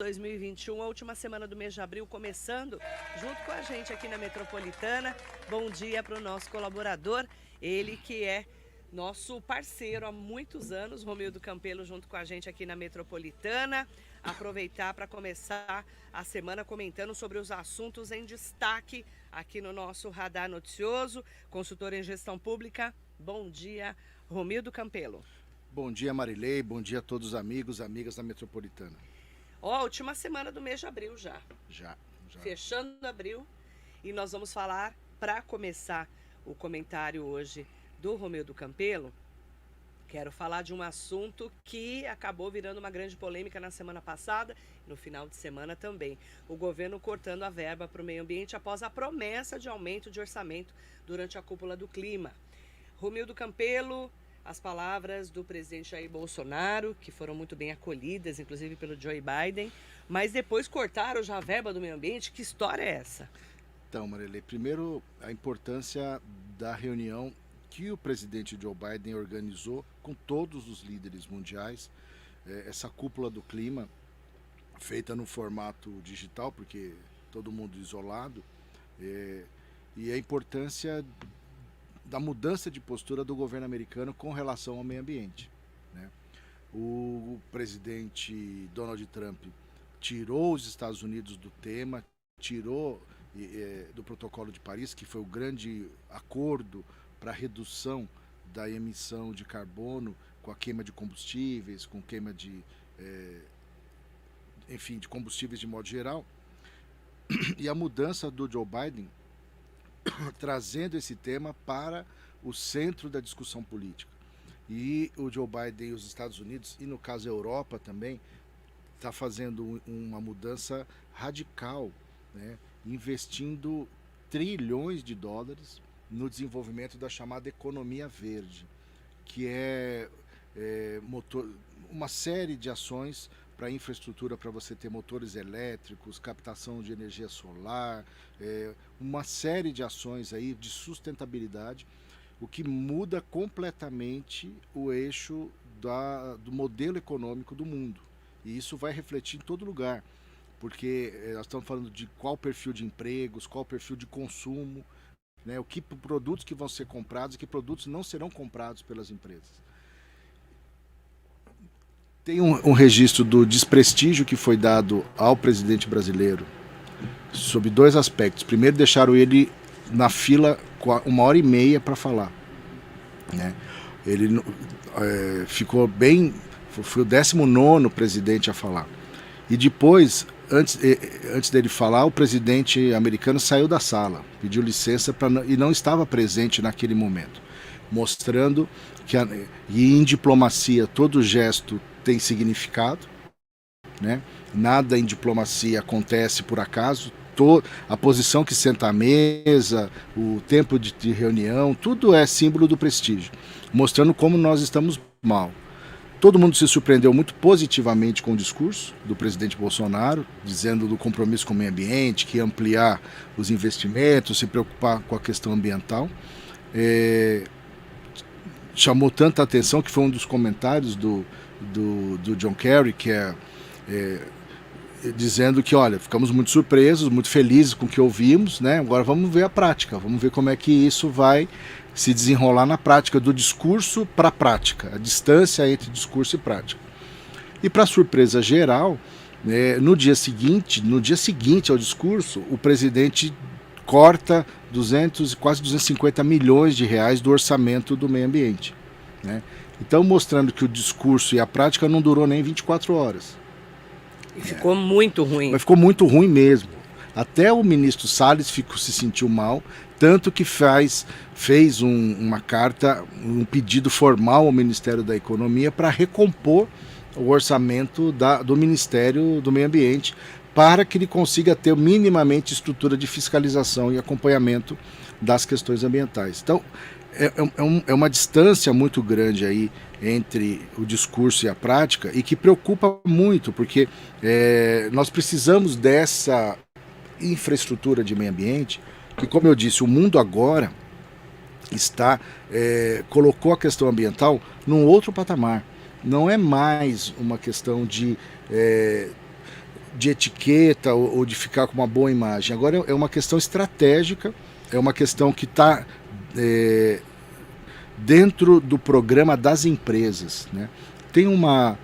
2021, a última semana do mês de abril, começando junto com a gente aqui na Metropolitana. Bom dia para o nosso colaborador, ele que é nosso parceiro há muitos anos, Romildo Campelo, junto com a gente aqui na Metropolitana. Aproveitar para começar a semana comentando sobre os assuntos em destaque aqui no nosso Radar Noticioso. Consultor em gestão pública, bom dia, Romildo Campelo. Bom dia, Marilei, bom dia a todos os amigos, amigas da Metropolitana. Ó, última semana do mês de abril já. Já. Fechando abril, e nós vamos falar, para começar o comentário hoje do Romildo Campelo, quero falar de um assunto que acabou virando uma grande polêmica na semana passada, no final de semana também. O governo cortando a verba para o meio ambiente após a promessa de aumento de orçamento durante a cúpula do clima. Romildo Campelo, as palavras do presidente Jair Bolsonaro, que foram muito bem acolhidas, inclusive pelo Joe Biden, mas depois cortaram já a verba do meio ambiente. Que história é essa? Então, Marilei, primeiro a importância da reunião que o presidente Joe Biden organizou com todos os líderes mundiais, essa cúpula do clima, feita no formato digital, porque todo mundo isolado, e a importância da mudança de postura do governo americano com relação ao meio ambiente, né? O presidente Donald Trump tirou os Estados Unidos do tema, tirou do Protocolo de Paris, que foi o grande acordo para a redução da emissão de carbono com a queima de combustíveis, com queima de combustíveis de modo geral. E a mudança do Joe Biden trazendo esse tema para o centro da discussão política. E o Joe Biden e os Estados Unidos, e no caso a Europa também, está fazendo uma mudança radical, né? Investindo trilhões de dólares no desenvolvimento da chamada economia verde, que é uma série de ações para infraestrutura, para você ter motores elétricos, captação de energia solar, uma série de ações aí de sustentabilidade, o que muda completamente o eixo do modelo econômico do mundo. E isso vai refletir em todo lugar, porque nós estamos falando de qual perfil de empregos, qual perfil de consumo, né, o que produtos que vão ser comprados e que produtos não serão comprados pelas empresas. Tem um registro do desprestígio que foi dado ao presidente brasileiro sob dois aspectos. Primeiro, deixaram ele na fila 1h30 para falar, né? Ele ficou bem... Foi o 19º presidente a falar. E depois, antes dele falar, o presidente americano saiu da sala, pediu licença e não estava presente naquele momento, mostrando que em diplomacia todo gesto tem significado, né? Nada em diplomacia acontece por acaso. A posição que senta à mesa, o tempo de reunião, tudo é símbolo do prestígio, mostrando como nós estamos mal. Todo mundo se surpreendeu muito positivamente com o discurso do presidente Bolsonaro, dizendo do compromisso com o meio ambiente, que ia ampliar os investimentos, se preocupar com a questão ambiental. Chamou tanta atenção que foi um dos comentários do John Kerry, que dizendo que, olha, ficamos muito surpresos, muito felizes com o que ouvimos, né? Agora vamos ver a prática, vamos ver como é que isso vai se desenrolar na prática, do discurso para a prática, a distância entre discurso e prática. E para surpresa geral, no dia seguinte ao discurso, o presidente corta quase 250 milhões de reais do orçamento do meio ambiente, né? Então, mostrando que o discurso e a prática não durou nem 24 horas. E ficou muito ruim. Mas ficou muito ruim mesmo. Até o ministro Salles se sentiu mal, tanto que fez uma carta, um pedido formal ao Ministério da Economia para recompor o orçamento do Ministério do Meio Ambiente, para que ele consiga ter minimamente estrutura de fiscalização e acompanhamento das questões ambientais. Então, é uma distância muito grande aí entre o discurso e a prática, e que preocupa muito, porque nós precisamos dessa infraestrutura de meio ambiente, que, como eu disse, o mundo agora colocou a questão ambiental num outro patamar. Não é mais uma questão de de etiqueta ou de ficar com uma boa imagem. Agora é uma questão estratégica, é uma questão que está dentro do programa das empresas, né? Tem uma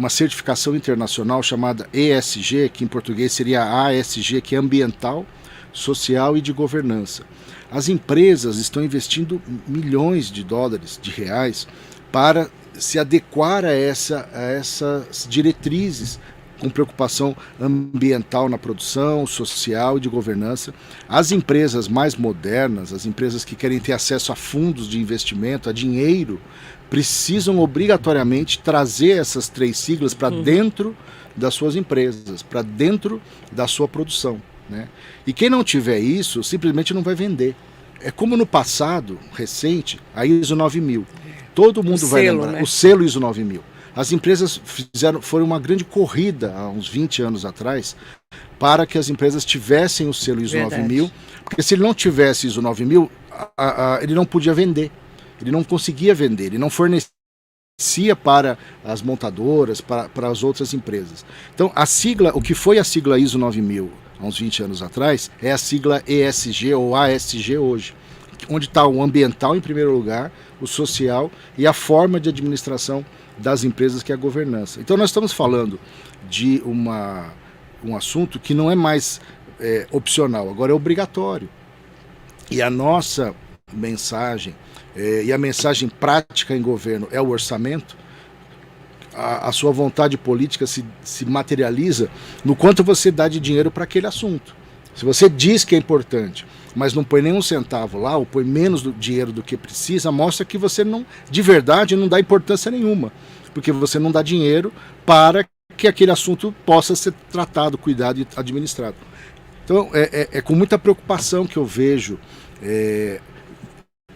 certificação internacional chamada ESG, que em português seria ASG, que é ambiental, social e de governança. As empresas estão investindo milhões de dólares, de reais, para se adequar a essas diretrizes com preocupação ambiental na produção, social e de governança. As empresas mais modernas, as empresas que querem ter acesso a fundos de investimento, a dinheiro, precisam obrigatoriamente trazer essas 3 siglas para dentro das suas empresas, para dentro da sua produção, né? E quem não tiver isso, simplesmente não vai vender. É como no passado, recente, a ISO 9000. Todo mundo vai lembrar, né? O selo ISO 9000. As empresas foram uma grande corrida há uns 20 anos atrás para que as empresas tivessem o selo ISO 9000, porque se ele não tivesse ISO 9000, ele não podia vender, ele não conseguia vender, ele não fornecia para as montadoras, para as outras empresas. Então, a sigla, o que foi a sigla ISO 9000 há uns 20 anos atrás, é a sigla ESG ou ASG hoje, onde está o ambiental em primeiro lugar, o social e a forma de administração das empresas, que é a governança. Então nós estamos falando de um assunto que não é mais opcional, agora é obrigatório. E a nossa mensagem, e a mensagem prática em governo é o orçamento. A sua vontade política se materializa no quanto você dá de dinheiro para aquele assunto. Se você diz que é importante, mas não põe nenhum centavo lá, ou põe menos dinheiro do que precisa, mostra que você não, de verdade, não dá importância nenhuma, porque você não dá dinheiro para que aquele assunto possa ser tratado, cuidado e administrado. Então, é com muita preocupação que eu vejo,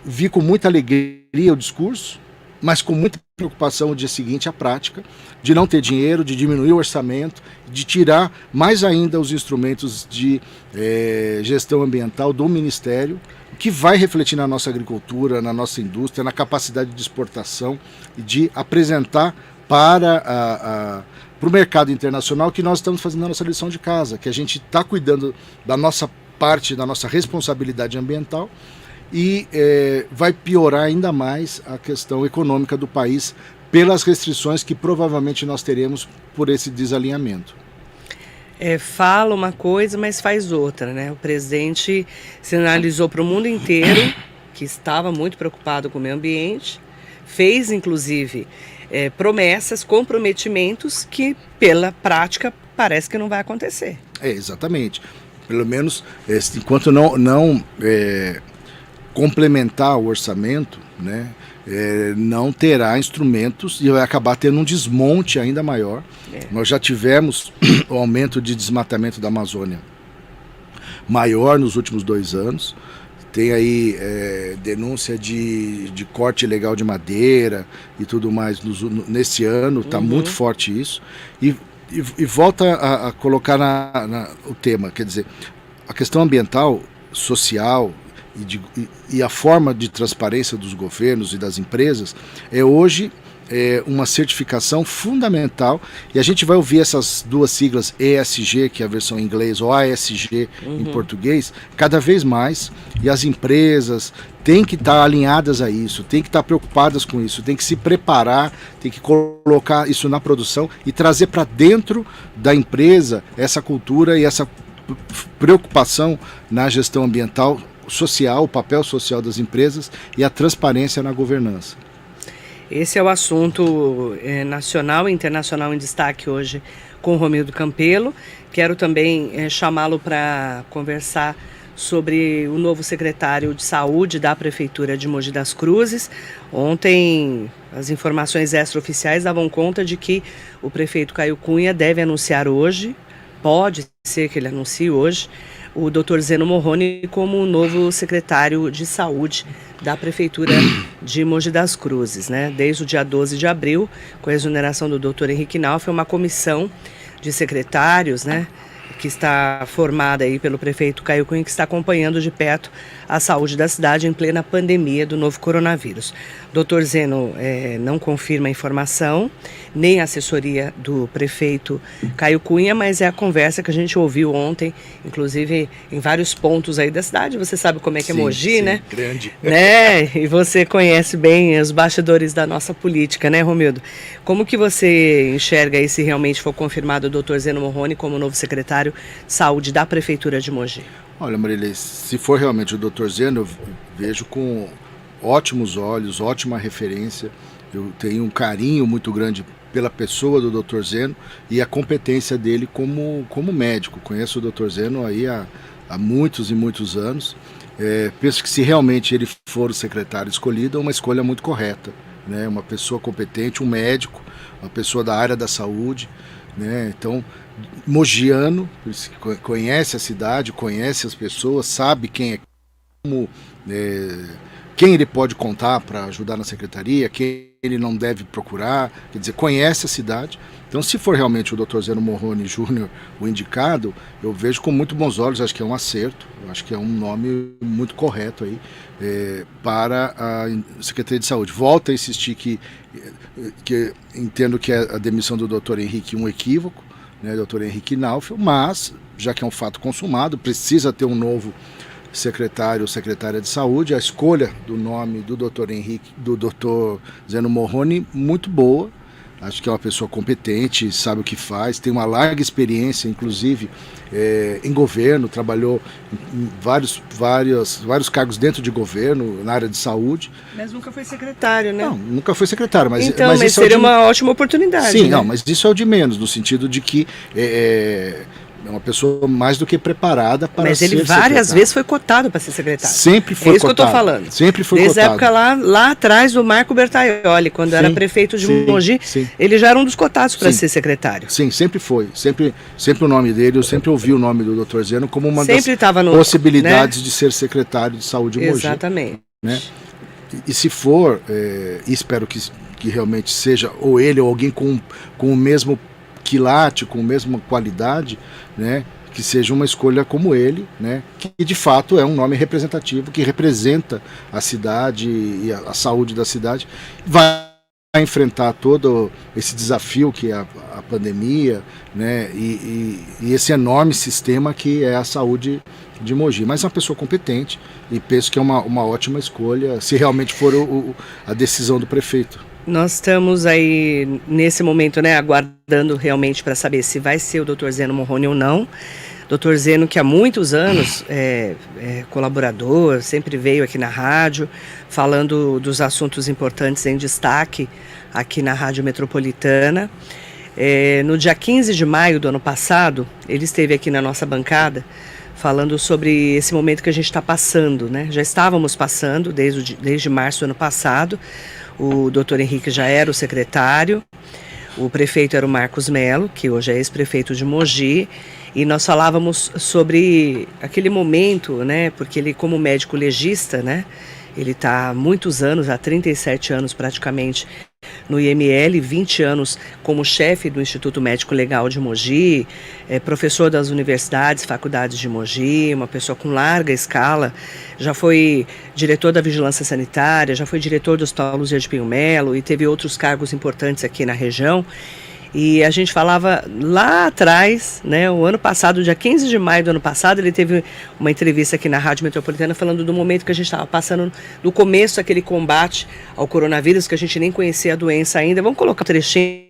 vi com muita alegria o discurso, mas com muita preocupação o dia seguinte a prática, de não ter dinheiro, de diminuir o orçamento, de tirar mais ainda os instrumentos de gestão ambiental do Ministério, que vai refletir na nossa agricultura, na nossa indústria, na capacidade de exportação e de apresentar para o mercado internacional que nós estamos fazendo a nossa lição de casa, que a gente está cuidando da nossa parte, da nossa responsabilidade ambiental, e vai piorar ainda mais a questão econômica do país pelas restrições que provavelmente nós teremos por esse desalinhamento. Fala uma coisa, mas faz outra, né? O presidente sinalizou para o mundo inteiro que estava muito preocupado com o meio ambiente, fez inclusive promessas, comprometimentos que pela prática parece que não vai acontecer. Exatamente. Pelo menos enquanto não complementar o orçamento, né, não terá instrumentos e vai acabar tendo um desmonte ainda maior. Nós já tivemos o aumento de desmatamento da Amazônia maior nos últimos 2 anos. Tem aí denúncia de corte ilegal de madeira e tudo mais nesse ano, está muito forte isso. E volta a colocar o tema, quer dizer, a questão ambiental, social e a forma de transparência dos governos e das empresas é hoje uma certificação fundamental, e a gente vai ouvir essas 2 siglas ESG, que é a versão em inglês, ou ASG em português, cada vez mais, e as empresas têm que estar alinhadas a isso, têm que estar preocupadas com isso, têm que se preparar, têm que colocar isso na produção e trazer para dentro da empresa essa cultura e essa preocupação na gestão ambiental, social, o papel social das empresas e a transparência na governança. Esse é o assunto nacional e internacional em destaque hoje com o Romildo Campelo. Quero também chamá-lo para conversar sobre o novo secretário de Saúde da Prefeitura de Mogi das Cruzes. Ontem, as informações extraoficiais davam conta de que o prefeito Caio Cunha deve anunciar hoje, pode ser que ele anuncie hoje, o Dr. Zeno Morrone como o novo secretário de Saúde da Prefeitura de Mogi das Cruzes, né? Desde o dia 12 de abril, com a exoneração do Dr. Henrique Nauf, uma comissão de secretários, né, que está formada aí pelo prefeito Caio Cunha, que está acompanhando de perto a saúde da cidade em plena pandemia do novo coronavírus. Doutor Zeno não confirma a informação, nem a assessoria do prefeito Caio Cunha, mas é a conversa que a gente ouviu ontem, inclusive em vários pontos aí da cidade. Você sabe como é que é Mogi, sim, né? Grande. Né? E você conhece bem os bastidores da nossa política, né, Romildo? Como que você enxerga aí, se realmente for confirmado o doutor Zeno Morrone como novo secretário de saúde da Prefeitura de Mogi? Olha, Marilei, se for realmente o Dr. Zeno, eu vejo com ótimos olhos, ótima referência. Eu tenho um carinho muito grande pela pessoa do Dr. Zeno e a competência dele como médico. Conheço o Dr. Zeno aí há muitos e muitos anos. Penso que se realmente ele for o secretário escolhido, é uma escolha muito correta, né? Uma pessoa competente, um médico, uma pessoa da área da saúde, né? Então, mogiano, conhece a cidade, conhece as pessoas, sabe quem é, como, quem ele pode contar para ajudar na secretaria, quem ele não deve procurar, quer dizer, conhece a cidade. Então, se for realmente o Dr. Zeno Morrone Júnior o indicado, eu vejo com muito bons olhos, acho que é um acerto, acho que é um nome muito correto aí para a Secretaria de Saúde. Volto a insistir que entendo que a demissão do Dr. Henrique é um equívoco, né, Dr. Henrique Naufel, mas, já que é um fato consumado, precisa ter um novo secretário ou secretária de saúde. A escolha do nome do Dr. Henrique, do Dr. Zeno Morrone, muito boa. Acho que é uma pessoa competente, sabe o que faz, tem uma larga experiência, inclusive em governo, trabalhou em vários cargos dentro de governo, na área de saúde. Mas nunca foi secretário, né? Não, nunca foi secretário, mas então, mas isso seria é uma ótima oportunidade. Sim, né? não, mas isso é o de menos, no sentido de que é uma pessoa mais do que preparada para mas ser ele secretário. Várias vezes foi cotado para ser secretário. Sempre foi cotado. É isso que eu estou falando. Sempre foi Desde cotado. a época lá atrás do Marco Bertaioli, quando era prefeito de Mogi, ele já era um dos cotados para ser secretário. Sim, sempre foi. Sempre o nome dele, eu sempre ouvi o nome do Dr. Zeno como uma sempre das possibilidades, né? de ser secretário de saúde de Mogi. Exatamente. Né? E se for, espero que realmente seja ou ele ou alguém com o mesmo quilate, com a mesma qualidade, né, que seja uma escolha como ele, né, que de fato é um nome representativo, que representa a cidade e a saúde da cidade, vai enfrentar todo esse desafio que é a pandemia, né, e esse enorme sistema que é a saúde de Mogi. Mas é uma pessoa competente e penso que é uma ótima escolha, se realmente for a decisão do prefeito. Nós estamos aí, nesse momento, né, aguardando realmente para saber se vai ser o Dr. Zeno Morrone ou não. Dr. Zeno, que há muitos anos é colaborador, sempre veio aqui na rádio, falando dos assuntos importantes em destaque aqui na Rádio Metropolitana. No dia 15 de maio do ano passado, ele esteve aqui na nossa bancada, falando sobre esse momento que a gente está passando, né? Já estávamos passando desde março do ano passado. O doutor Henrique já era o secretário, o prefeito era o Marcos Melo, que hoje é ex-prefeito de Mogi, e nós falávamos sobre aquele momento, né? Porque ele, como médico legista, né? Ele está há muitos anos, há 37 anos praticamente, no IML, 20 anos como chefe do Instituto Médico Legal de Mogi, professor das universidades, faculdades de Mogi, uma pessoa com larga escala, já foi diretor da Vigilância Sanitária, já foi diretor do Hospital Luzia de Pinho Melo e teve outros cargos importantes aqui na região. E a gente falava lá atrás, né, o ano passado, dia 15 de maio do ano passado, ele teve uma entrevista aqui na Rádio Metropolitana falando do momento que a gente estava passando, do começo daquele combate ao coronavírus, que a gente nem conhecia a doença ainda. Vamos colocar um trechinho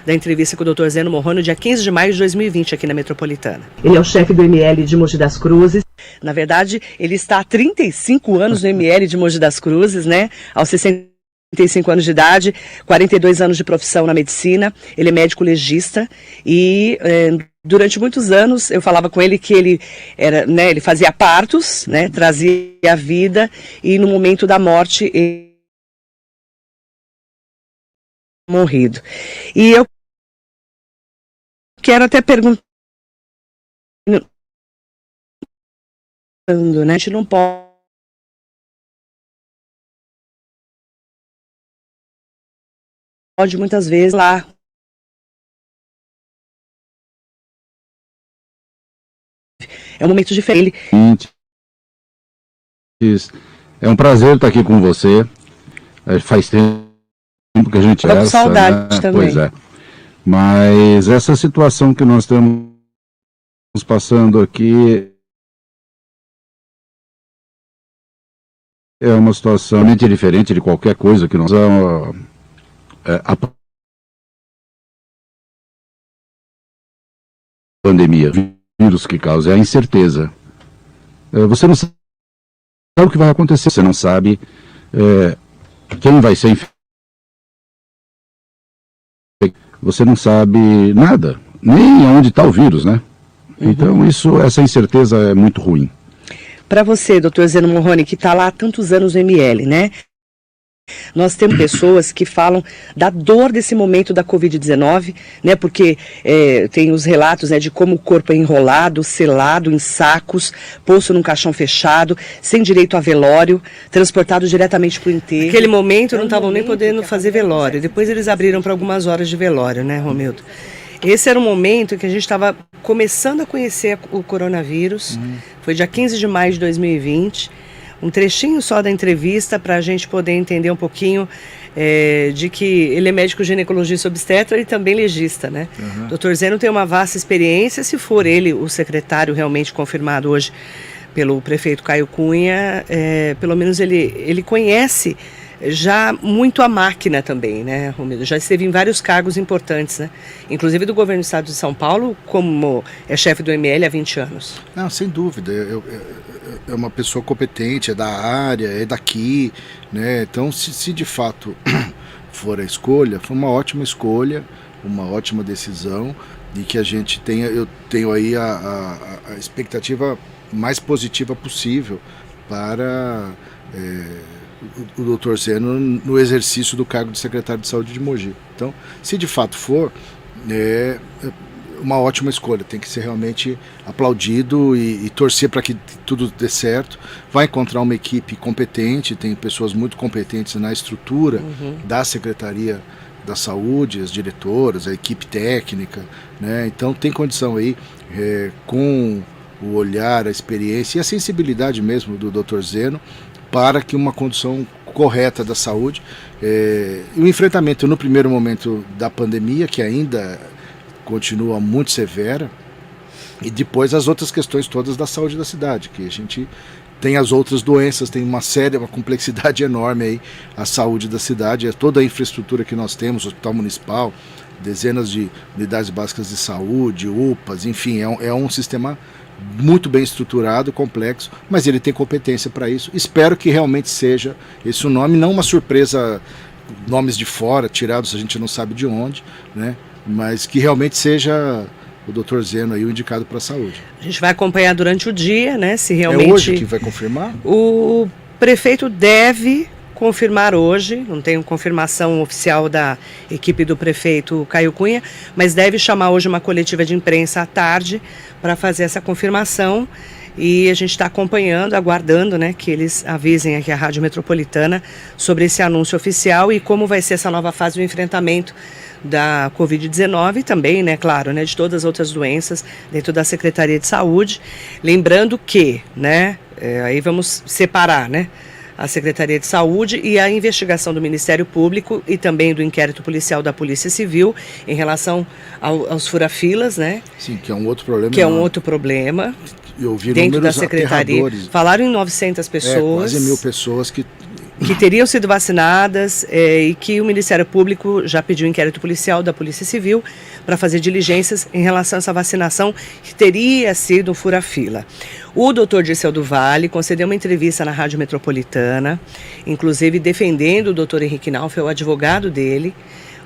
da entrevista com o Dr. Zeno Morrone, no dia 15 de maio de 2020, aqui na Metropolitana. Ele é o chefe do ML de Mogi das Cruzes. Na verdade, ele está há 35 anos no ML de Mogi das Cruzes, né, aos 65 anos de idade, 42 anos de profissão na medicina, ele é médico legista e durante muitos anos eu falava com ele que ele era, né, ele fazia partos, né, trazia a vida e no momento da morte ele morrido. E eu quero até perguntar, né, a gente não pode muitas vezes lá É um momento diferente. É um prazer estar aqui com você. Faz tempo que a gente com saudade, né? Também. Pois é. Mas essa situação que nós estamos passando aqui é uma situação muito diferente de qualquer coisa que nós a pandemia, vírus que causa, é a incerteza. Você não sabe o que vai acontecer, você não sabe quem vai ser infectado, você não sabe nada, nem onde está o vírus, né? Então essa incerteza é muito ruim. Para você, doutor Zeno Morrone, que está lá há tantos anos no ML, né? Nós temos pessoas que falam da dor desse momento da Covid-19, né? Porque tem os relatos, né, de como o corpo é enrolado, selado em sacos, posto num caixão fechado, sem direito a velório, transportado diretamente para o enterro. Naquele momento não estavam nem podendo fazer velório. Depois eles abriram para algumas horas de velório, né, Romildo? Esse era o momento que a gente estava começando a conhecer o coronavírus. Foi dia 15 de maio de 2020. Um trechinho só da entrevista para a gente poder entender um pouquinho de que ele é médico ginecologista obstetra e também legista, né? Dr. Zeno tem uma vasta experiência, se for ele o secretário realmente confirmado hoje pelo prefeito Caio Cunha, pelo menos ele conhece já muito a máquina também, né, Romildo? Já esteve em vários cargos importantes, né? Inclusive do governo do estado de São Paulo, como chefe do ML há 20 anos. Não, sem dúvida. É uma pessoa competente, é da área, é daqui, né? Então, se de fato for a escolha, foi uma ótima escolha, uma ótima decisão, e que a gente tenha, eu tenho aí a expectativa mais positiva possível para o doutor Zeno no exercício do cargo de secretário de saúde de Mogi. Então, se de fato for, uma ótima escolha, tem que ser realmente aplaudido e torcer para que tudo dê certo. Vai encontrar uma equipe competente, tem pessoas muito competentes na estrutura da Secretaria da Saúde, as diretoras, a equipe técnica, né? Então tem condição aí, com o olhar, a experiência e a sensibilidade mesmo do Dr. Zeno, para que uma condução correta da saúde, o enfrentamento no primeiro momento da pandemia, que ainda continua muito severa, e depois as outras questões todas da saúde da cidade, que a gente tem as outras doenças, tem uma complexidade enorme aí, a saúde da cidade, toda a infraestrutura que nós temos, hospital municipal, dezenas de unidades básicas de saúde, UPAs, enfim, é um sistema muito bem estruturado, complexo, mas ele tem competência para isso. Espero que realmente seja esse o nome, não uma surpresa, nomes de fora, tirados a gente não sabe de onde, né? Mas que realmente seja o Dr. Zeno aí o indicado para a saúde. A gente vai acompanhar durante o dia, né? Se realmente... É hoje que vai confirmar? O prefeito deve confirmar hoje, não tenho confirmação oficial da equipe do prefeito Caio Cunha, mas deve chamar hoje uma coletiva de imprensa à tarde para fazer essa confirmação. E a gente está acompanhando, aguardando, né, que eles avisem aqui a Rádio Metropolitana sobre esse anúncio oficial e como vai ser essa nova fase do enfrentamento da Covid-19 e também, né, claro, né, de todas as outras doenças dentro da Secretaria de Saúde. Lembrando que, né, aí vamos separar, né, a Secretaria de Saúde e a investigação do Ministério Público e também do inquérito policial da Polícia Civil em relação aos furafilas, né? Sim, que é um outro problema. Que é um outro problema. Eu vi dentro da Secretaria. Falaram em 900 pessoas. Quase 1.000 pessoas que teriam sido vacinadas e que o Ministério Público já pediu inquérito policial da Polícia Civil para fazer diligências em relação a essa vacinação que teria sido um fura-fila. O doutor Dirceu do Vale concedeu uma entrevista na Rádio Metropolitana, inclusive defendendo o doutor Henrique Naufel, o advogado dele.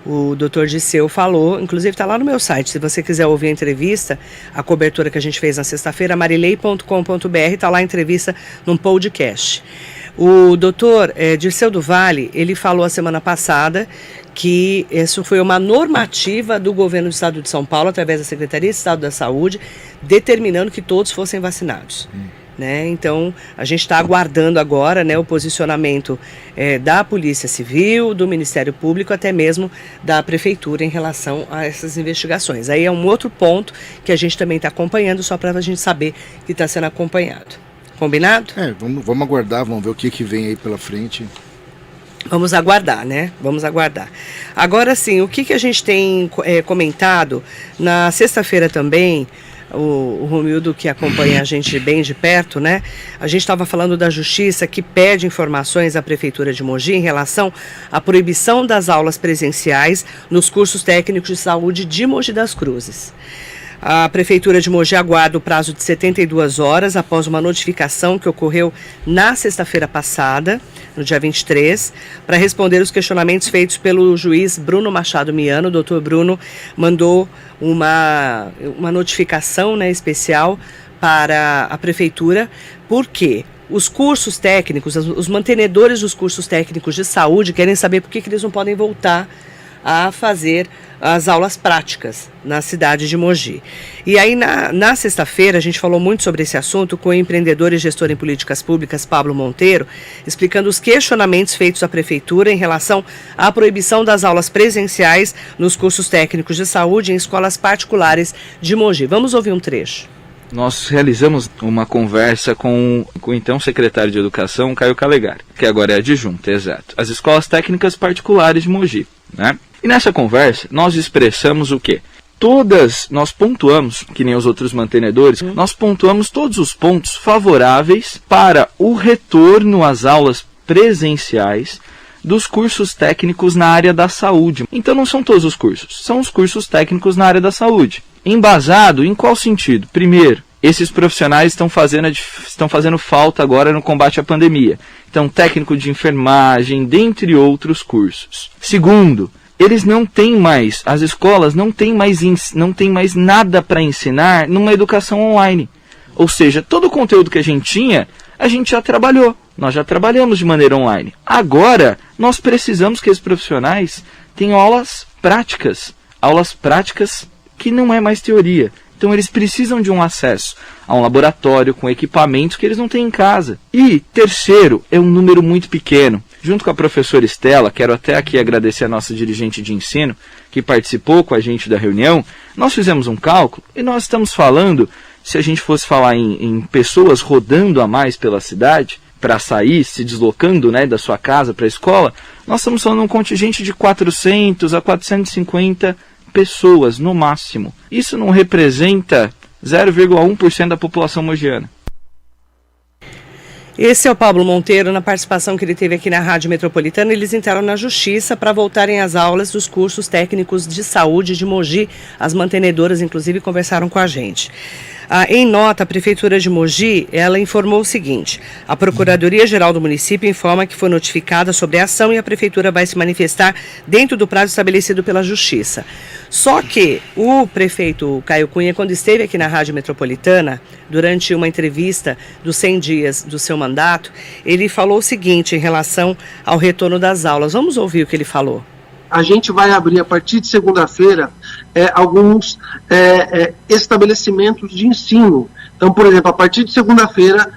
O doutor Dirceu falou, inclusive está lá no meu site, se você quiser ouvir a entrevista, a cobertura que a gente fez na sexta-feira, marilei.com.br, está lá a entrevista num podcast. O doutor Dirceu do Vale, ele falou a semana passada que isso foi uma normativa do governo do estado de São Paulo, através da Secretaria de Estado da Saúde, determinando que todos fossem vacinados. né? Então, a gente está aguardando agora, né, o posicionamento da Polícia Civil, do Ministério Público, até mesmo da Prefeitura em relação a essas investigações. Aí é um outro ponto que a gente também está acompanhando, só para a gente saber que está sendo acompanhado. Combinado? Vamos aguardar, vamos ver o que vem aí pela frente. Vamos aguardar, né? Vamos aguardar. Agora sim, o que a gente tem comentado na sexta-feira também, o Romildo, que acompanha a gente bem de perto, né? A gente estava falando da Justiça, que pede informações à Prefeitura de Mogi em relação à proibição das aulas presenciais nos cursos técnicos de saúde de Mogi das Cruzes. A Prefeitura de Mogi aguarda o prazo de 72 horas após uma notificação que ocorreu na sexta-feira passada, no dia 23, para responder os questionamentos feitos pelo juiz Bruno Machado Miano. O doutor Bruno mandou uma notificação, né, especial para a Prefeitura, porque os cursos técnicos, os mantenedores dos cursos técnicos de saúde querem saber por que eles não podem voltar a fazer as aulas práticas na cidade de Mogi. E aí, na sexta-feira, a gente falou muito sobre esse assunto com o empreendedor e gestor em políticas públicas, Pablo Monteiro, explicando os questionamentos feitos à Prefeitura em relação à proibição das aulas presenciais nos cursos técnicos de saúde em escolas particulares de Mogi. Vamos ouvir um trecho. Nós realizamos uma conversa com o então secretário de Educação, Caio Calegari, que agora é adjunto, exato, as escolas técnicas particulares de Mogi, né? E nessa conversa, nós expressamos o quê? Nós pontuamos, que nem os outros mantenedores, nós pontuamos todos os pontos favoráveis para o retorno às aulas presenciais dos cursos técnicos na área da saúde. Então não são todos os cursos, são os cursos técnicos na área da saúde. Embasado em qual sentido? Primeiro, esses profissionais estão fazendo falta agora no combate à pandemia. Então, técnico de enfermagem, dentre outros cursos. Segundo, eles não têm mais, as escolas não têm mais nada para ensinar numa educação online. Ou seja, todo o conteúdo que a gente já trabalhou. Nós já trabalhamos de maneira online. Agora, nós precisamos que esses profissionais tenham aulas práticas que não é mais teoria. Então eles precisam de um acesso a um laboratório com equipamentos que eles não têm em casa. E terceiro, é um número muito pequeno. Junto com a professora Estela, quero até aqui agradecer a nossa dirigente de ensino, que participou com a gente da reunião, nós fizemos um cálculo e nós estamos falando, se a gente fosse falar em pessoas rodando a mais pela cidade, para sair, se deslocando, né, da sua casa para a escola, nós estamos falando de um contingente de 400 a 450 pessoas, no máximo. Isso não representa 0,1% da população mogiana. Esse é o Pablo Monteiro, na participação que ele teve aqui na Rádio Metropolitana. Eles entraram na Justiça para voltarem às aulas dos cursos técnicos de saúde de Mogi. As mantenedoras, inclusive, conversaram com a gente. Em nota, a Prefeitura de Mogi, ela informou o seguinte: a Procuradoria-Geral do município informa que foi notificada sobre a ação e a Prefeitura vai se manifestar dentro do prazo estabelecido pela Justiça. Só que o prefeito Caio Cunha, quando esteve aqui na Rádio Metropolitana, durante uma entrevista dos 100 dias do seu mandato, ele falou o seguinte em relação ao retorno das aulas. Vamos ouvir o que ele falou. A gente vai abrir, a partir de segunda-feira, alguns estabelecimentos de ensino. Então, por exemplo, a partir de segunda-feira,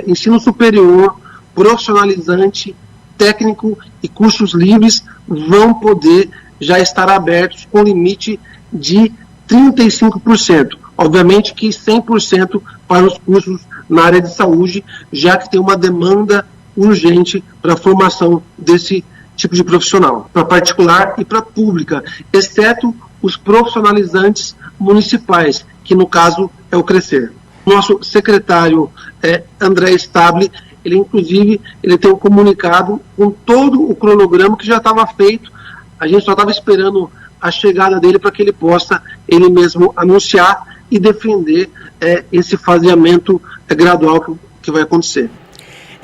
ensino superior, profissionalizante, técnico e cursos livres vão poder já estar abertos com limite de 35%. Obviamente que 100% para os cursos na área de saúde, já que tem uma demanda urgente para a formação desse tipo de profissional, para particular e para pública, exceto os profissionalizantes municipais, que no caso é o Crescer. Nosso secretário André Stabile, ele inclusive tem um comunicado com todo o cronograma que já estava feito. A gente só estava esperando a chegada dele para que ele possa ele mesmo anunciar e defender esse faseamento gradual que vai acontecer.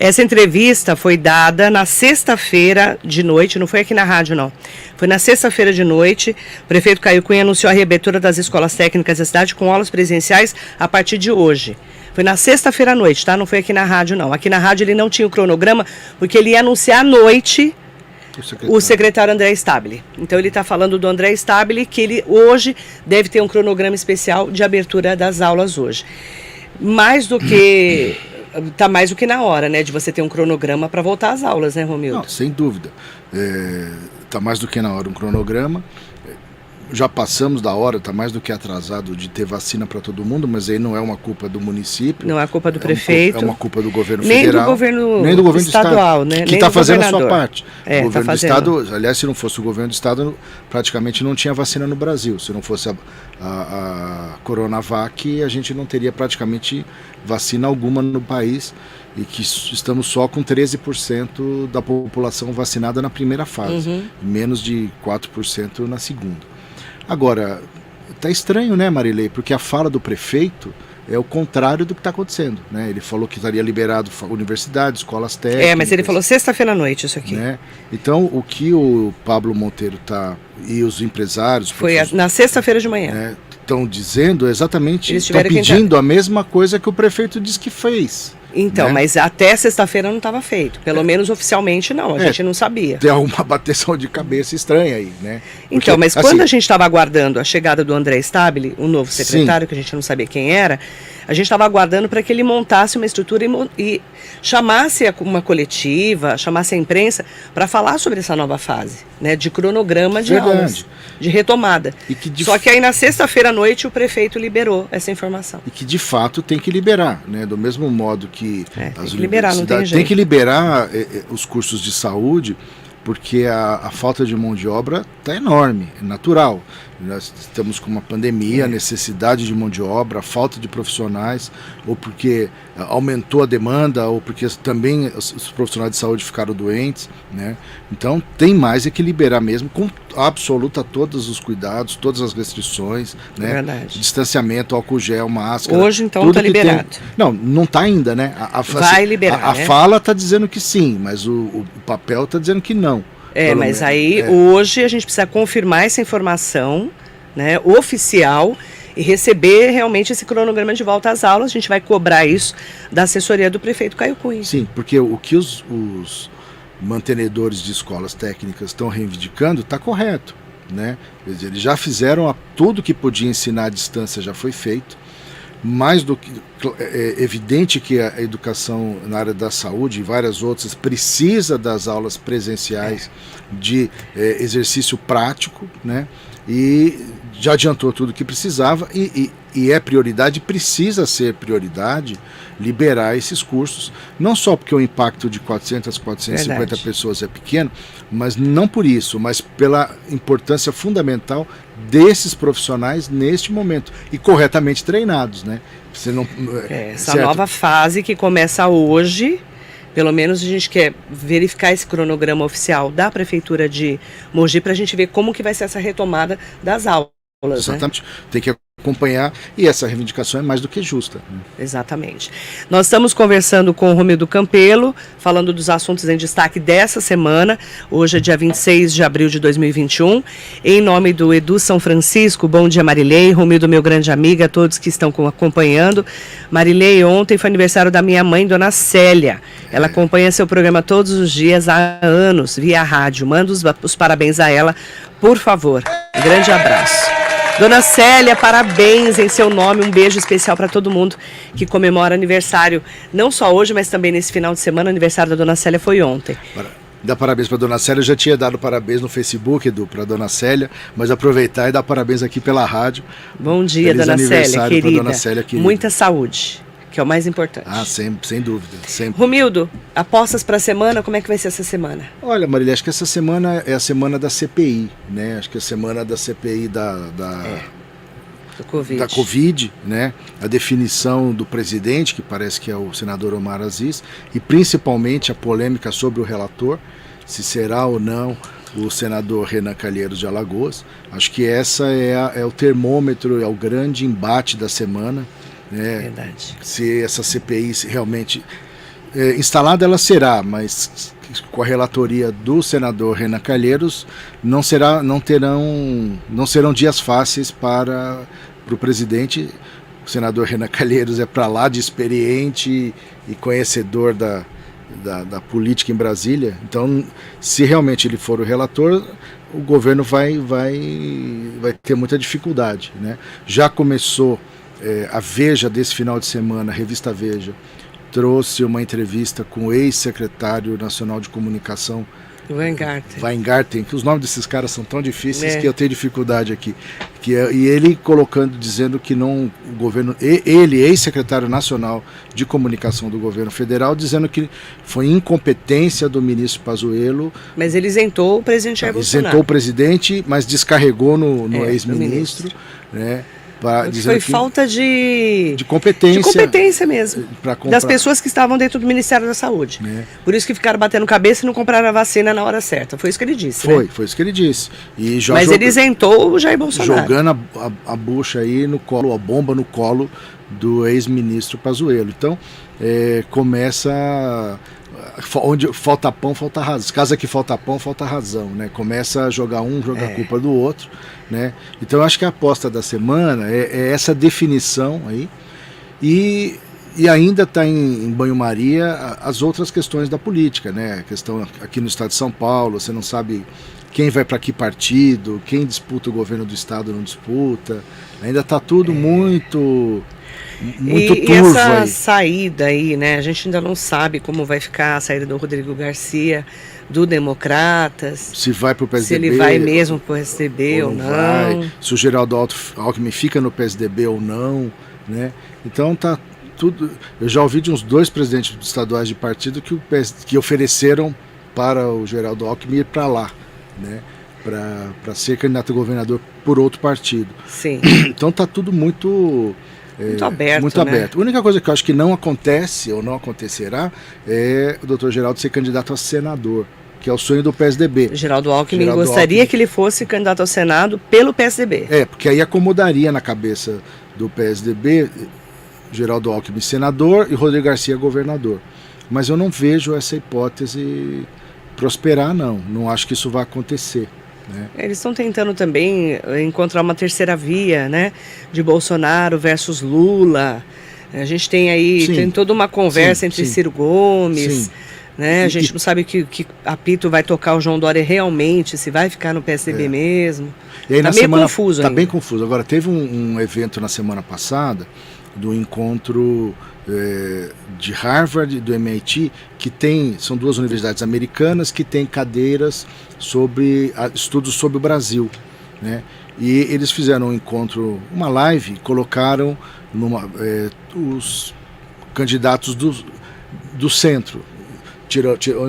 Essa entrevista foi dada na sexta-feira de noite, não foi aqui na rádio, não. Foi na sexta-feira de noite. O prefeito Caio Cunha anunciou a reabertura das escolas técnicas da cidade com aulas presenciais a partir de hoje. Foi na sexta-feira à noite, tá? Não foi aqui na rádio, não. Aqui na rádio ele não tinha o cronograma, porque ele ia anunciar à noite o secretário André Stabile. Então ele está falando do André Stabile, que ele hoje deve ter um cronograma especial de abertura das aulas hoje. mais do que... Tá mais do que na hora, né? De você ter um cronograma para voltar às aulas, né, Romildo? Não, sem dúvida. Tá mais do que na hora um cronograma. Já passamos da hora, está mais do que atrasado de ter vacina para todo mundo, mas aí não é uma culpa do município. Não é culpa do prefeito. É uma culpa do governo nem federal. Nem do governo estadual, né? Que está fazendo a sua parte. O governo tá do estado, aliás, se não fosse o governo do estado, praticamente não tinha vacina no Brasil. Se não fosse a Coronavac, a gente não teria praticamente vacina alguma no país. E que estamos só com 13% da população vacinada na primeira fase, menos de 4% na segunda. Agora, tá estranho, né, Marilei? Porque a fala do prefeito é o contrário do que está acontecendo, né? Ele falou que estaria liberado universidades, escolas técnicas. Mas ele falou sexta-feira à noite isso aqui. Né? Então, o que o Pablo Monteiro e os empresários... Foi na sexta-feira de manhã. Estão dizendo exatamente, estão pedindo a mesma coisa que o prefeito disse que fez. Então, né? Mas até sexta-feira não estava feito. Pelo menos oficialmente não, a gente não sabia. Tem uma bateção de cabeça estranha aí, né? Porque, então, mas quando a gente estava aguardando a chegada do André Stabile, o novo secretário, que a gente não sabia quem era, a gente estava aguardando para que ele montasse uma estrutura e chamasse uma coletiva, chamasse a imprensa para falar sobre essa nova fase, né, de cronograma de aulas, de retomada. Só que aí na sexta-feira à noite o prefeito liberou essa informação. E que de fato tem que liberar, né? Do mesmo modo que as universidades tem que liberar os cursos de saúde, porque a falta de mão de obra está enorme, é natural. Nós estamos com uma pandemia, a necessidade de mão de obra, a falta de profissionais, ou porque aumentou a demanda, ou porque também os profissionais de saúde ficaram doentes, né? Então tem mais que liberar mesmo, com absoluta todos os cuidados, todas as restrições, né? Verdade. Distanciamento, álcool gel, máscara. Hoje então está liberado. Não está ainda, né? Vai liberar. A fala está dizendo que sim, mas o papel está dizendo que não. Mas aí hoje a gente precisa confirmar essa informação, né, oficial, e receber realmente esse cronograma de volta às aulas. A gente vai cobrar isso da assessoria do prefeito Caio Cunha. Sim, porque o que os mantenedores de escolas técnicas estão reivindicando está correto, né? Eles já fizeram tudo que podia ensinar à distância, já foi feito. Mais do que é evidente que a educação na área da saúde e várias outras precisa das aulas presenciais de exercício prático, né? E já adiantou tudo que precisava e é prioridade, precisa ser prioridade liberar esses cursos, não só porque o impacto de 450 pessoas é pequeno, mas não por isso, mas pela importância fundamental desses profissionais neste momento e corretamente treinados, né? Você não, essa nova fase que começa hoje, pelo menos a gente quer verificar esse cronograma oficial da Prefeitura de Mogi para a gente ver como que vai ser essa retomada das aulas. Exatamente, né? Tem que acompanhar e essa reivindicação é mais do que justa. Exatamente. Nós estamos conversando com o Romildo Campelo, falando dos assuntos em destaque dessa semana. Hoje é dia 26 de abril de 2021. Em nome do Edu São Francisco, bom dia Marilei, Romildo, meu grande amigo, a todos que estão acompanhando. Marilei, ontem foi aniversário da minha mãe, Dona Célia. Ela acompanha seu programa todos os dias há anos, via rádio. Manda os parabéns a ela, por favor. Um grande abraço. Dona Célia, parabéns em seu nome, um beijo especial para todo mundo que comemora aniversário, não só hoje, mas também nesse final de semana. O aniversário da Dona Célia foi ontem. Dá parabéns para a Dona Célia, eu já tinha dado parabéns no Facebook, Edu, para a Dona Célia, mas aproveitar e dar parabéns aqui pela rádio. Bom dia, Dona Célia, querida. Dona Célia, querida. Muita saúde, que é o mais importante. Sempre, sem dúvida, sempre. Romildo, apostas para a semana, como é que vai ser essa semana? Olha, Marília, acho que essa semana é a semana da CPI, né? Acho que é a semana da CPI da Covid, né? A definição do presidente, que parece que é o senador Omar Aziz, e principalmente a polêmica sobre o relator, se será ou não o senador Renan Calheiros de Alagoas. Acho que essa é o termômetro, é o grande embate da semana. Verdade. Se essa CPI realmente instalada, ela será, mas com a relatoria do senador Renan Calheiros não serão dias fáceis para o presidente. O senador Renan Calheiros é para lá de experiente e conhecedor da política em Brasília. Então, se realmente ele for o relator, o governo vai ter muita dificuldade, né? Já começou a Veja desse final de semana, a revista Veja, trouxe uma entrevista com o ex-secretário nacional de comunicação, Weingarten, que os nomes desses caras são tão difíceis que eu tenho dificuldade aqui. E ele dizendo que não, o governo, ele, ex-secretário nacional de comunicação do governo federal, dizendo que foi incompetência do ministro Pazuello. Mas ele isentou o presidente Jair Bolsonaro. Isentou o presidente, mas descarregou no ex-ministro, né? Foi falta de competência. De competência mesmo. Das pessoas que estavam dentro do Ministério da Saúde. Por isso que ficaram batendo cabeça e não compraram a vacina na hora certa. Foi isso que ele disse. Foi isso que ele disse. Mas ele isentou o Jair Bolsonaro. Jogando a bucha aí no colo, a bomba no colo do ex-ministro Pazuello. Então, começa. Onde falta pão, falta razão. Casa que falta pão, falta razão, né? Começa a jogar jogar a culpa do outro, né? Então eu acho que a aposta da semana é essa definição aí e ainda está em banho-maria as outras questões da política, né? A questão aqui no estado de São Paulo, você não sabe quem vai para que partido, quem disputa o governo do estado não disputa, ainda está tudo muito turvo. E essa saída aí, né? A gente ainda não sabe como vai ficar a saída do Rodrigo Garcia, do Democratas. Se vai para o PSDB. Se ele vai mesmo para o PSDB ou não. Se o Geraldo Alckmin fica no PSDB ou não, né? Então tá tudo. Eu já ouvi de uns 2 presidentes estaduais de partido que ofereceram para o Geraldo Alckmin ir para lá, né? Para ser candidato a governador por outro partido. Sim. Então tá tudo muito aberto. Muito aberto. A única coisa que eu acho que não acontece ou não acontecerá é o doutor Geraldo ser candidato a senador, que é o sonho do PSDB. Geraldo Alckmin gostaria que ele fosse candidato ao Senado pelo PSDB. Porque aí acomodaria na cabeça do PSDB Geraldo Alckmin senador e Rodrigo Garcia governador. Mas eu não vejo essa hipótese prosperar, não. Não acho que isso vai acontecer. Eles estão tentando também encontrar uma terceira via, né? De Bolsonaro versus Lula. A gente tem aí, tem toda uma conversa entre Ciro Gomes, né? A gente não sabe que apito vai tocar o João Dória realmente, se vai ficar no PSDB mesmo. E aí, tá meio confuso ainda. Tá bem confuso. Agora, teve um evento na semana passada, do encontro de Harvard e do MIT, que são 2 universidades americanas que têm cadeiras sobre estudos sobre o Brasil, né? E eles fizeram um encontro, uma live, colocaram os candidatos do centro.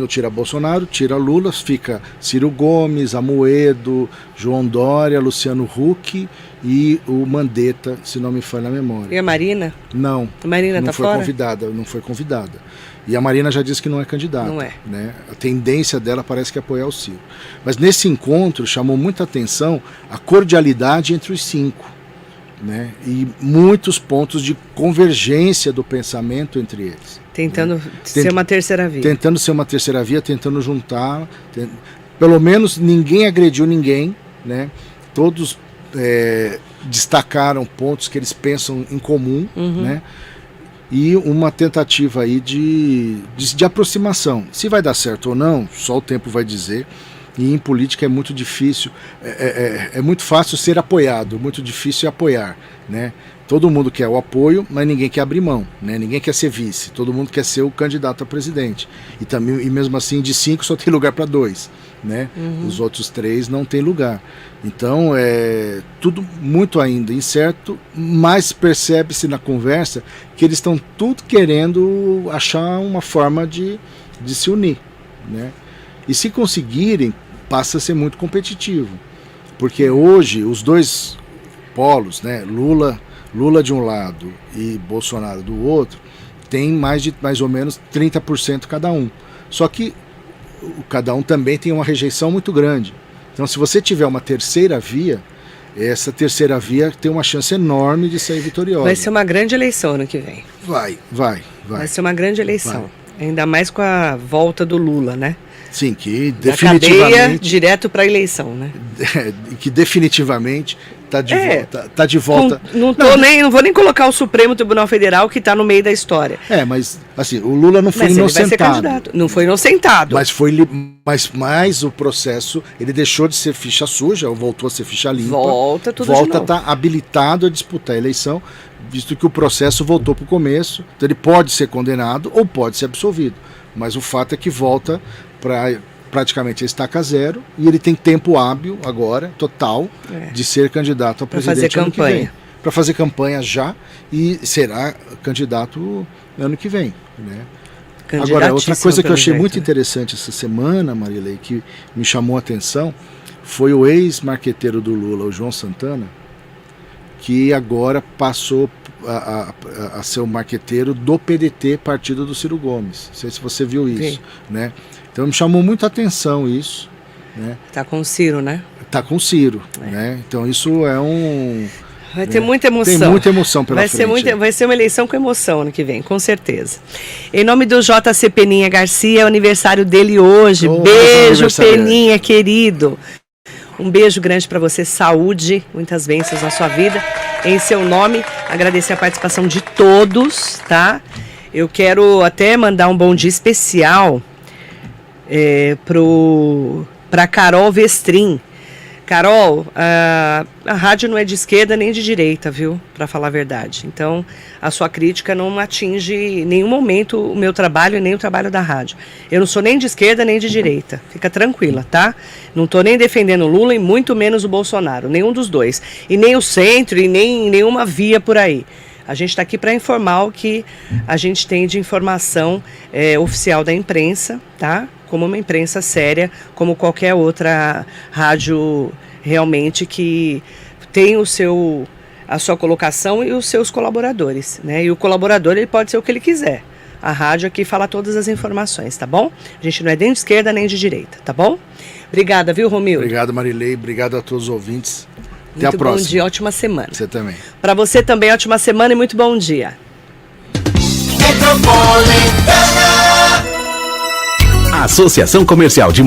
Tira Bolsonaro, tira Lula, fica Ciro Gomes, Amoedo, João Dória, Luciano Huck e o Mandetta, se não me falha a memória. E a Marina? Não. A Marina não foi convidada, não foi convidada. E a Marina já disse que não é candidata. Não é. Né? A tendência dela parece que é apoiar o Ciro. Mas nesse encontro chamou muita atenção a cordialidade entre os 5. Né? E muitos pontos de convergência do pensamento entre eles. Tentando ser uma terceira via. Tentando ser uma terceira via, tentando juntar. Pelo menos ninguém agrediu ninguém, né? Todos destacaram pontos que eles pensam em comum, né? E uma tentativa aí de aproximação. Se vai dar certo ou não, só o tempo vai dizer. E em política é muito difícil, é muito fácil ser apoiado, muito difícil é apoiar, né? Todo mundo quer o apoio, mas ninguém quer abrir mão, né? Ninguém quer ser vice, todo mundo quer ser o candidato a presidente. E mesmo assim, de 5 só tem lugar para 2, né? Os outros 3 não tem lugar. Então, é tudo muito ainda incerto, mas percebe-se na conversa que eles estão tudo querendo achar uma forma de se unir, né? E se conseguirem, passa a ser muito competitivo. Porque hoje, os 2 polos, né, Lula de um lado e Bolsonaro do outro, tem mais ou menos 30% cada um. Só que cada um também tem uma rejeição muito grande. Então, se você tiver uma terceira via, essa terceira via tem uma chance enorme de sair vitoriosa. Vai ser uma grande eleição ano que vem. Vai ser uma grande eleição. Ainda mais com a volta do Lula, né? Sim, que definitivamente... Da cadeia direto para a eleição, né? Que definitivamente tá de volta. Não vou nem colocar o Supremo Tribunal Federal que está no meio da história. Mas assim, o Lula não foi mas inocentado. Ele vai ser candidato. Não foi inocentado. Mas o processo, ele deixou de ser ficha suja, voltou a ser ficha limpa. Volta tudo de Volta a novo. estar habilitado a disputar a eleição, visto que o processo voltou para o começo. Então ele pode ser condenado ou pode ser absolvido. Mas o fato é que volta para praticamente a estaca zero, e ele tem tempo hábil agora, total, de ser candidato a presidente ano que vem. Para fazer campanha já, e será candidato ano que vem. Né? Agora, outra coisa que eu achei muito interessante essa semana, Marilei, que me chamou a atenção, foi o ex-marqueteiro do Lula, o João Santana, que agora passou a ser o marqueteiro do PDT, partido do Ciro Gomes. Não sei se você viu isso. Né? Então me chamou muito a atenção isso. Né? Tá com o Ciro, né? Tá com o Ciro. Né? Então isso é um... Vai ter muita emoção. Tem muita emoção pela frente. Vai ser uma eleição com emoção ano que vem, com certeza. Em nome do JC Peninha Garcia, é o aniversário dele hoje. Beijo, Peninha, querido. Um beijo grande para você, saúde, muitas bênçãos na sua vida. Em seu nome, agradecer a participação de todos, tá? Eu quero até mandar um bom dia especial para Carol Vestrin. Carol, a rádio não é de esquerda nem de direita, viu? Para falar a verdade. Então, a sua crítica não atinge em nenhum momento o meu trabalho e nem o trabalho da rádio. Eu não sou nem de esquerda nem de direita. Fica tranquila, tá? Não estou nem defendendo o Lula e muito menos o Bolsonaro. Nenhum dos dois. E nem o centro e nem nenhuma via por aí. A gente está aqui para informar o que a gente tem de informação oficial da imprensa, tá? Como uma imprensa séria, como qualquer outra rádio realmente que tem a sua colocação e os seus colaboradores, né? E o colaborador, ele pode ser o que ele quiser. A rádio aqui fala todas as informações, tá bom? A gente não é nem de esquerda nem de direita, tá bom? Obrigada, viu, Romildo? Obrigado, Marilei. Obrigado a todos os ouvintes. Até a próxima. Muito bom dia, ótima semana. Você também. Para você também, ótima semana e muito bom dia. Associação Comercial de